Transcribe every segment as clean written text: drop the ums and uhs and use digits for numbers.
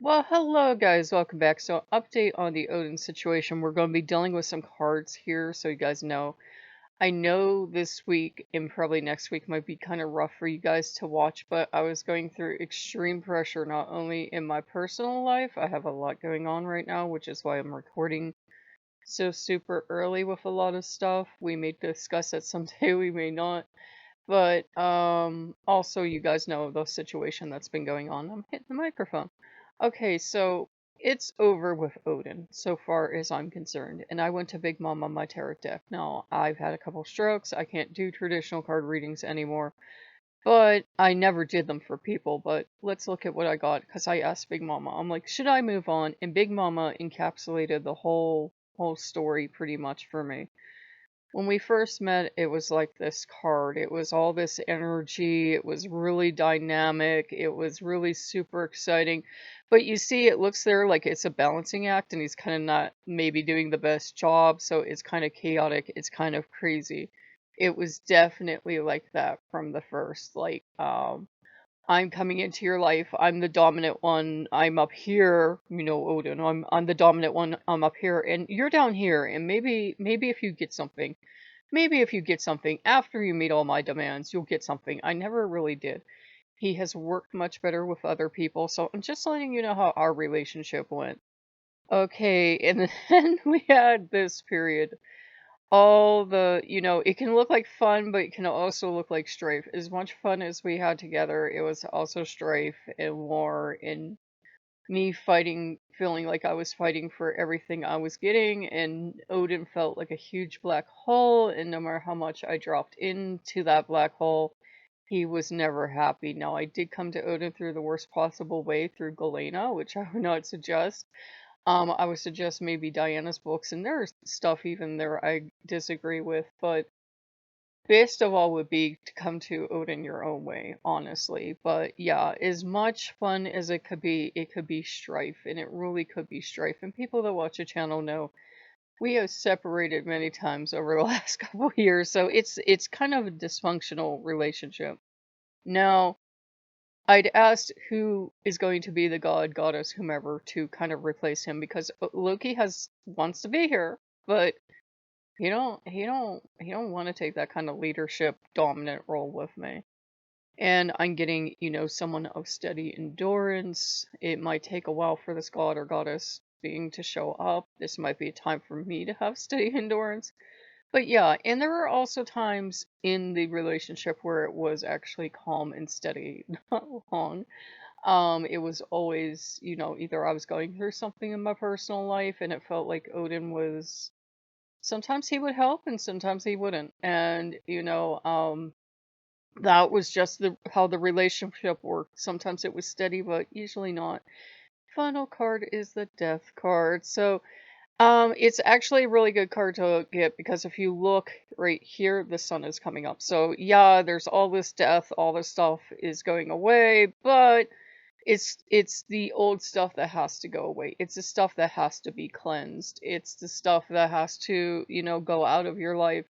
Well, hello guys, welcome back. So, update on the Odin situation. We're going to be dealing with some cards here, so you guys know. I know this week and probably next week might be kind of rough for you guys to watch, but I was going through extreme pressure not only in my personal life, I have a lot going on right now, which is why I'm recording so super early with a lot of stuff. We may discuss it someday, we may not. But also you guys know the situation that's been going on. I'm hitting the microphone. Okay, so it's over with Odin, so far as I'm concerned. And I went to Big Mom on my tarot deck. Now, I've had a couple strokes. I can't do traditional card readings anymore. But I never did them for people. But let's look at what I got, because I asked Big Mama. I'm like, should I move on? And Big Mama encapsulated the whole story pretty much for me. When we first met, it was like this card. It was all this energy. It was really dynamic. It was really super exciting. But you see, it looks there like it's a balancing act, and he's kind of not maybe doing the best job. So it's kind of chaotic. It's kind of crazy. It was definitely like that from the first. I'm coming into your life. I'm the dominant one. I'm up here, Odin. I'm the dominant one. I'm up here, and you're down here. And maybe if you get something, maybe if you get something after you meet all my demands, you'll get something. I never really did. He has worked much better with other people, so I'm just letting you know how our relationship went. Okay, and then we had this period all it can look like fun, but it can also look like strife. As much fun as we had together, it was also strife and war and me fighting, feeling like I was fighting for everything I was getting, and Odin felt like a huge black hole, and no matter how much I dropped into that black hole, he was never happy. Now, I did come to Odin through the worst possible way, through Galena, which I would not suggest. I would suggest maybe Diana's books, and there's stuff even there I disagree with, but best of all would be to come to Odin your own way, honestly. But yeah, as much fun as it could be strife, and it really could be strife. And people that watch the channel know we have separated many times over the last couple of years, so it's kind of a dysfunctional relationship. Now, I'd asked who is going to be the god, goddess, whomever to kind of replace him because Loki has wants to be here, but he don't want to take that kind of leadership dominant role with me. And I'm getting, someone of steady endurance. It might take a while for this god or goddess being to show up. This might be a time for me to have steady endurance. But yeah, and there were also times in the relationship where it was actually calm and steady, not long. It was always, either I was going through something in my personal life and it felt like Odin was sometimes he would help and sometimes he wouldn't. And, that was just the how the relationship worked. Sometimes it was steady, but usually not. Final card is the death card. So, it's actually a really good card to get because if you look right here, the sun is coming up. So yeah, there's all this death, all this stuff is going away, but it's the old stuff that has to go away. It's the stuff that has to be cleansed. It's the stuff that has to, go out of your life.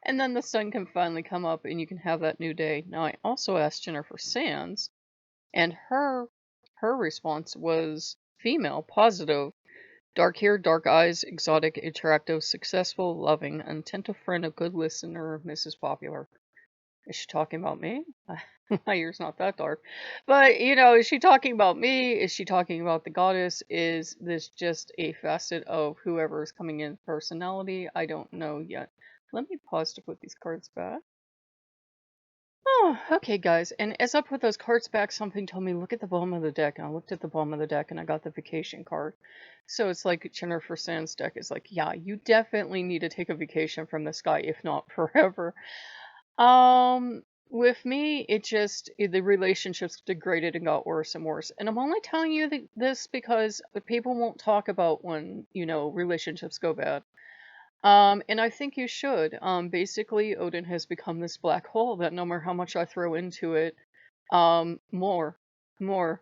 And then the sun can finally come up and you can have that new day. Now I also asked Jennifer Sands, and her response was female, positive. Dark hair, dark eyes, exotic, attractive, successful, loving, attentive friend, a good listener, Mrs. Popular. Is she talking about me? My ear's not that dark. But, is she talking about me? Is she talking about the goddess? Is this just a facet of whoever is coming in personality? I don't know yet. Let me pause to put these cards back. Oh, okay, guys. And as I put those cards back, something told me, look at the bottom of the deck. And I looked at the bottom of the deck and I got the vacation card. So it's like Jennifer Sands' deck is like, yeah, you definitely need to take a vacation from this guy, if not forever. With me, the relationships degraded and got worse and worse. And I'm only telling you this because the people won't talk about when, relationships go bad. And I think you should. Basically, Odin has become this black hole that no matter how much I throw into it, more, more.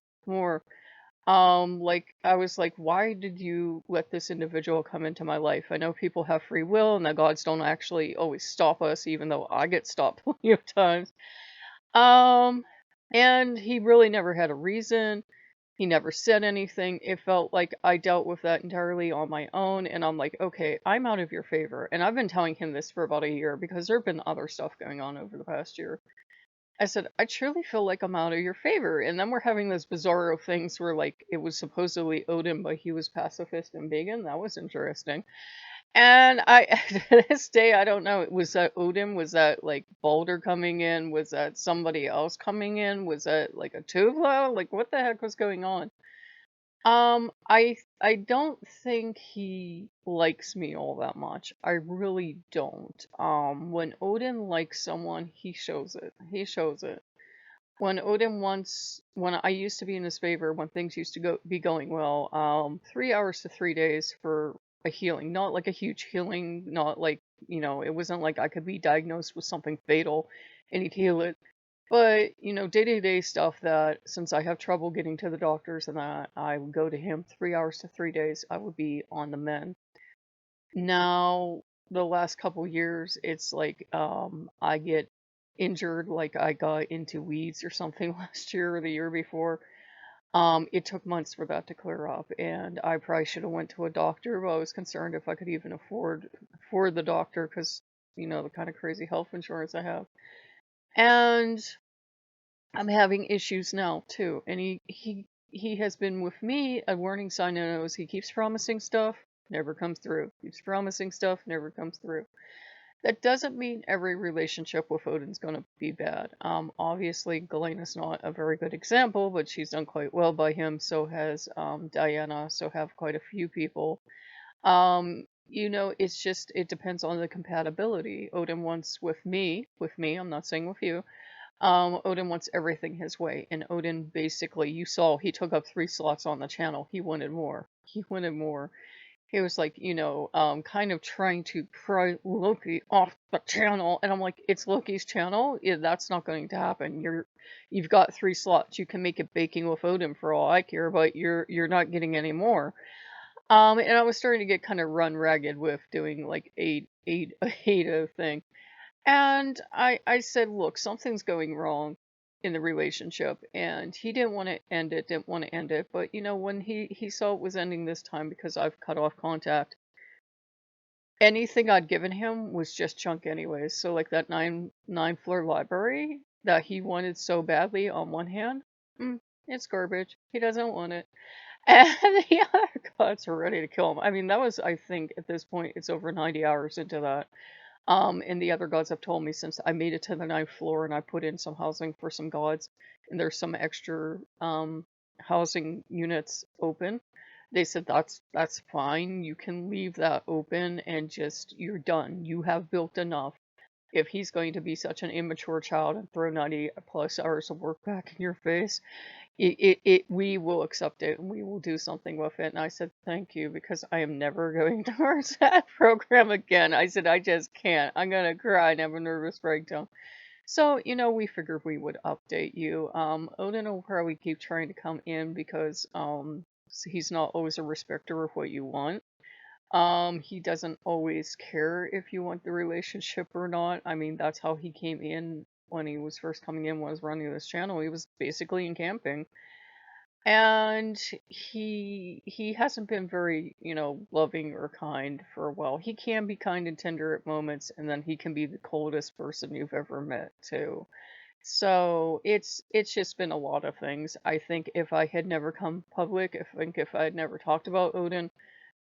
Like, I was like, why did you let this individual come into my life? I know people have free will and the gods don't actually always stop us, even though I get stopped plenty of times. Um, and he really never had a reason. He never said anything. It felt like I dealt with that entirely on my own, and I'm like, "Okay, I'm out of your favor." And I've been telling him this for about a year because there have been other stuff going on over the past year. I said, "I truly feel like I'm out of your favor." And then we're having those bizarro things where, like, it was supposedly Odin, but he was pacifist and vegan. That was interesting. And I to this day, I don't know, was that Odin? Was that, like, Balder coming in? Was that somebody else coming in? Was that, like, a Tuvla? Like, what the heck was going on? I don't think he likes me all that much. I really don't. When Odin likes someone, he shows it. He shows it. When I used to be in his favor, when things used to be going well, 3 hours to 3 days for a healing, not like a huge healing, not like, it wasn't like I could be diagnosed with something fatal and he'd heal it. But, day-to-day stuff that since I have trouble getting to the doctors and that, I would go to him 3 hours to 3 days, I would be on the mend. Now, the last couple years, it's like I get injured, like I got into weeds or something last year or the year before. It took months for that to clear up, and I probably should have went to a doctor, but I was concerned if I could even afford the doctor because the kind of crazy health insurance I have. And I'm having issues now too, and he has been with me. A warning sign I know is he keeps promising stuff, never comes through. Keeps promising stuff, never comes through. That doesn't mean every relationship with Odin's gonna be bad. Obviously, Galena's not a very good example, but she's done quite well by him. So has Diana. So have quite a few people. It's just it depends on the compatibility. Odin wants with me. I'm not saying with you. Odin wants everything his way, and Odin basically, you saw he took up 3 slots on the channel. He wanted more. He wanted more. He was like, kind of trying to pry Loki off the channel, and I'm like, it's Loki's channel. Yeah, that's not going to happen. You've got 3 slots. You can make it baking with Odin for all I care, but you're not getting any more. And I was starting to get kind of run ragged with doing like a thing. And I said, look, something's going wrong in the relationship. And he didn't want to end it, didn't want to end it. But, when he saw it was ending this time because I've cut off contact, anything I'd given him was just junk anyways. So, like that nine floor library that he wanted so badly on one hand, it's garbage. He doesn't want it. And the other gods were ready to kill him. I mean, that was, I think, at this point, it's over 90 hours into that. And the other gods have told me since I made it to the 9th floor and I put in some housing for some gods, and there's some extra housing units open. They said that's fine. You can leave that open and just you're done. You have built enough. If he's going to be such an immature child and throw 90 plus hours of work back in your face, we will accept it and we will do something with it. And I said, thank you, because I am never going towards that program again. I said, I just can't. I'm going to cry and have a nervous breakdown. So, we figured we would update you. Odin will probably keep trying to come in because he's not always a respecter of what you want. He doesn't always care if you want the relationship or not. I mean, that's how he came in when he was first coming in, was running this channel. He was basically in camping. And he hasn't been very, loving or kind for a while. He can be kind and tender at moments, and then he can be the coldest person you've ever met too. So it's just been a lot of things. I think if I had never come public, if I had never talked about Odin,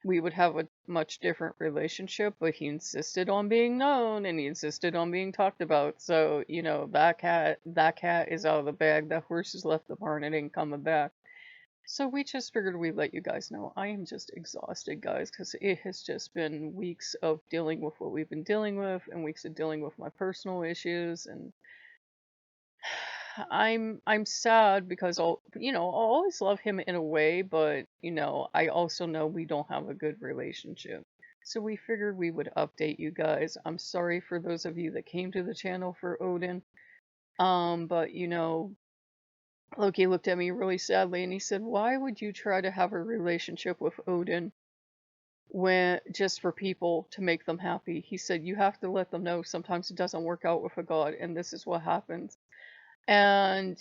we would have a much different relationship, but he insisted on being known and he insisted on being talked about. So, that cat is out of the bag. That horse has left the barn and ain't coming back. So we just figured we'd let you guys know. I am just exhausted, guys, because it has just been weeks of dealing with what we've been dealing with and weeks of dealing with my personal issues, and I'm sad because I'll always love him in a way, but I also know we don't have a good relationship. So we figured we would update you guys. I'm sorry for those of you that came to the channel for Odin. But Loki looked at me really sadly and he said, "Why would you try to have a relationship with Odin when just for people to make them happy?" He said, "You have to let them know sometimes it doesn't work out with a god, and this is what happens." And,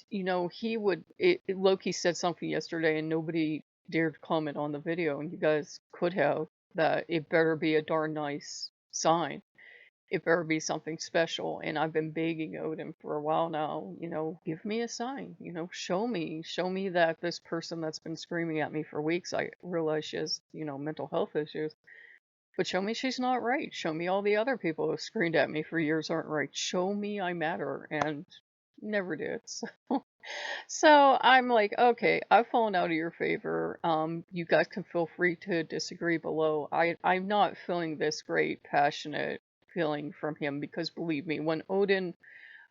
Loki said something yesterday and nobody dared comment on the video, and you guys could have, that it better be a darn nice sign. It better be something special. And I've been begging Odin for a while now, give me a sign, show me that this person that's been screaming at me for weeks, I realize she has, mental health issues, but show me she's not right. Show me all the other people who screamed at me for years aren't right. Show me I matter. And never did. So I'm like, okay, I've fallen out of your favor. You guys can feel free to disagree below. I'm not feeling this great, passionate feeling from him, because believe me, when Odin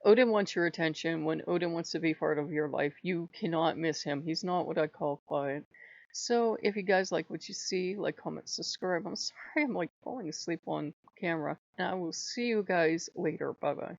wants your attention, when Odin wants to be part of your life, you cannot miss him. He's not what I call quiet. So if you guys like what you see, like, comment, subscribe. I'm sorry I'm like falling asleep on camera. And I will see you guys later. Bye bye.